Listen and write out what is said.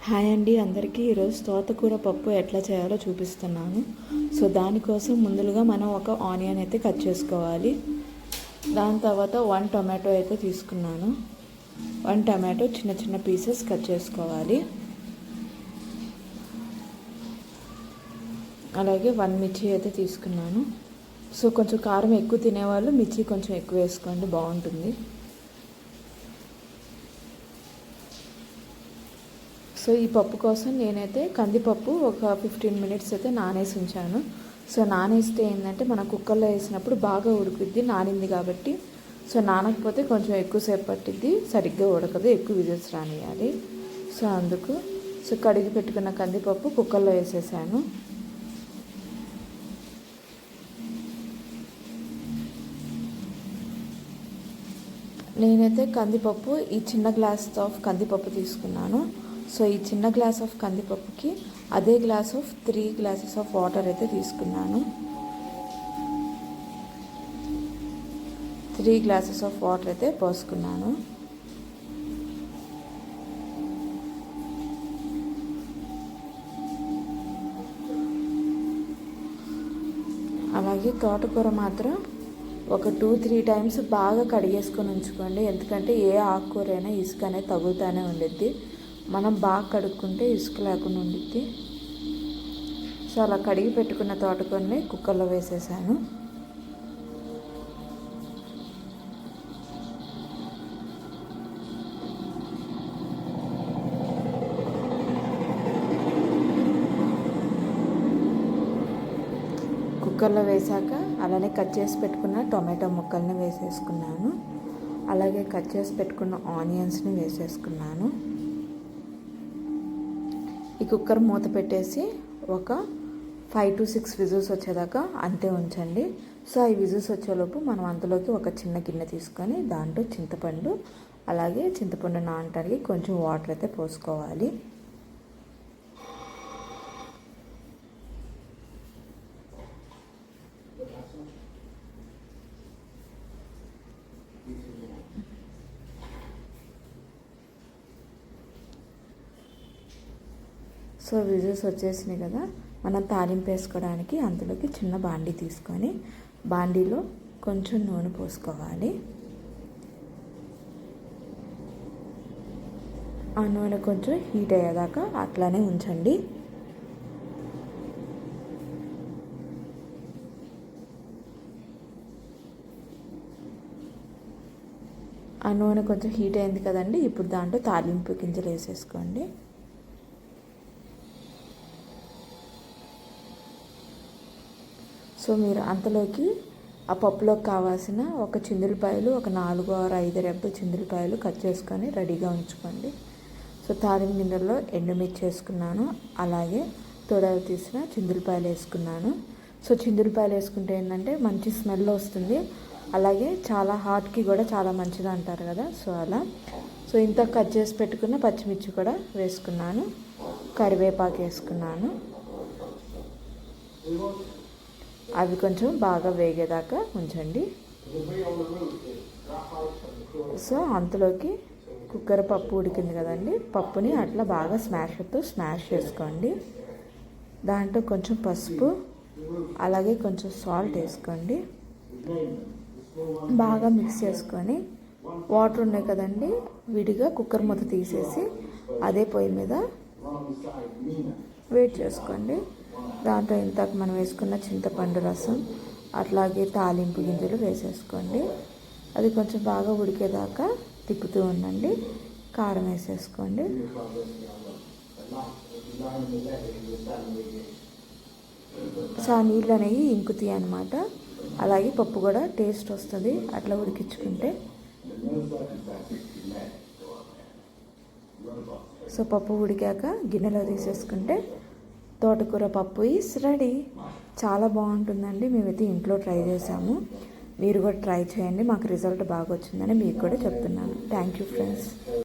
Hi అండి అందరికీ. ఈరోజు తోటకూర పప్పు ఎట్లా చేయాలో చూపిస్తున్నాను. సో దానికోసం ముందుగా మనం ఒక ఆనియన్ అయితే కట్ చేసుకోవాలి. దాని తర్వాత 1 టొమాటో అయితే తీసుకున్నాను. 1 టొమాటో చిన్న చిన్న పీసెస్ కట్ చేసుకోవాలి. అలాగే 1 మిర్చి అయితే తీసుకున్నాను. సో కొంచెం కారం ఎక్కువ తినేవాళ్ళు మిర్చి కొంచెం ఎక్కువ వేసుకోండి, బాగుంటుంది. సో ఈ పప్పు కోసం నేనైతే కందిపప్పు ఒక 15 మినిట్స్ అయితే నానేసి ఉంచాను. సో నానేస్తే ఏంటంటే మనం కుక్కర్లో వేసినప్పుడు బాగా ఉడుకుద్ది, నానింది కాబట్టి. సో నానకపోతే కొంచెం ఎక్కువసేపు పట్టిద్ది, సరిగ్గా ఉడకదు, ఎక్కువ విజిల్స్ రానియాలి. సో అందుకు కడిగి పెట్టుకున్న కందిపప్పు కుక్కర్లో వేసేసాను. నేనైతే కందిపప్పు ఈ చిన్న గ్లాస్ ఆఫ్ కందిపప్పు తీసుకున్నాను. సో ఈ చిన్న గ్లాస్ ఆఫ్ కందిపప్పుకి అదే glass of 3 glasses of water అయితే తీసుకున్నాను. 3 గ్లాసెస్ ఆఫ్ వాటర్ అయితే పోసుకున్నాను. అలాగే తోటకూర మాత్రం ఒక 2-3 టైమ్స్ బాగా కడిగేసుకొని ఉంచుకోండి. ఎందుకంటే ఏ ఆకుకూర అయినా ఇసుక అనేది తగులుతూనే ఉండిద్ది. మనం బాగా కడుక్కుంటే ఇసుక లేకుండా ఉండిద్ది. సో అలా కడిగి పెట్టుకున్న తోటకూరని కుక్కర్లో వేసేసాను. కుక్కర్లో వేసాక అలానే కట్ చేసి పెట్టుకున్న టొమాటో ముక్కల్ని వేసేసుకున్నాను. అలాగే కట్ చేసి పెట్టుకున్న ఆనియన్స్ని వేసేసుకున్నాను. ఈ కుక్కర్ మూత పెట్టేసి ఒక 5 to 6 విజిల్స్ వచ్చేదాకా అంతే ఉంచండి. సో ఈ విజిల్స్ వచ్చేలోపు మనం అందులోకి ఒక చిన్న గిన్నె తీసుకొని దాంట్లో చింతపండు, అలాగే చింతపండు నానటానికి కొంచెం వాటర్ అయితే పోసుకోవాలి. సో విజిల్స్ వచ్చేసినాయి కదా, మనం తాలింపు వేసుకోవడానికి అందులోకి చిన్న బాండీ తీసుకొని బాండీలో కొంచెం నూనె పోసుకోవాలి. ఆ నూనె కొంచెం హీట్ అయ్యేదాకా అట్లానే ఉంచండి. ఆ నూనె కొంచెం హీట్ అయింది కదండి, ఇప్పుడు దాంట్లో తాలింపు గింజలు వేసేసుకోండి. సో మీరు అంతలోకి ఆ పప్పులోకి కావాల్సిన ఒక చిందులపాయలు, ఒక 4 or 5 రెబ్బ చిందులపాయలు కట్ చేసుకొని రెడీగా ఉంచుకోండి. సో తాలింపు గిన్నెలో ఎండుమిర్చి వేసుకున్నాను, అలాగే తొడలు తీసిన చిందులపాయలు వేసుకున్నాను. సో చిందులపాయలు వేసుకుంటే ఏంటంటే మంచి స్మెల్ వస్తుంది, అలాగే చాలా హార్ట్కి కూడా చాలా మంచిది అంటారు కదా. సో అలా ఇంత కట్ చేసి పెట్టుకున్న పచ్చిమిర్చి కూడా వేసుకున్నాను, కరివేపాకు వేసుకున్నాను. అవి కొంచెం బాగా వేగేదాకా ఉంచండి. సో అంతలోకి కుక్కర్ పప్పు ఉడికింది కదండి, పప్పుని అట్లా బాగా స్మాష్ చేసుకోండి. దాంట్లో కొంచెం పసుపు, అలాగే కొంచెం సాల్ట్ వేసుకోండి. బాగా మిక్స్ చేసుకొని వాటర్ ఉన్నాయి కదండి, విడిగా కుక్కర్ మూత తీసేసి అదే పొయ్యి మీద వేడి చేసుకోండి. దాంట్లో ఇంతకు మనం వేసుకున్న చింతపండు రసం, అట్లాగే తాలింపు గింజలు వేసేసుకోండి. అది కొంచెం బాగా ఉడికేదాకా తిప్పుతూ ఉండండి. కారం వేసేసుకోండి. సో ఆ నీళ్ళు అనేవి ఇంకుతాయి అన్నమాట. అలాగే పప్పు కూడా టేస్ట్ వస్తుంది అట్లా ఉడికించుకుంటే. సో పప్పు ఉడికాక గిన్నెలో తీసేసుకుంటే తోటకూర పప్పు ఈస్ రెడీ. చాలా బాగుంటుందండి. మేమైతే ఇంట్లో ట్రై చేసాము, మీరు కూడా ట్రై చేయండి. మాకు రిజల్ట్ బాగా వచ్చిందని మీకు కూడా చెప్తున్నాను. Thank you friends.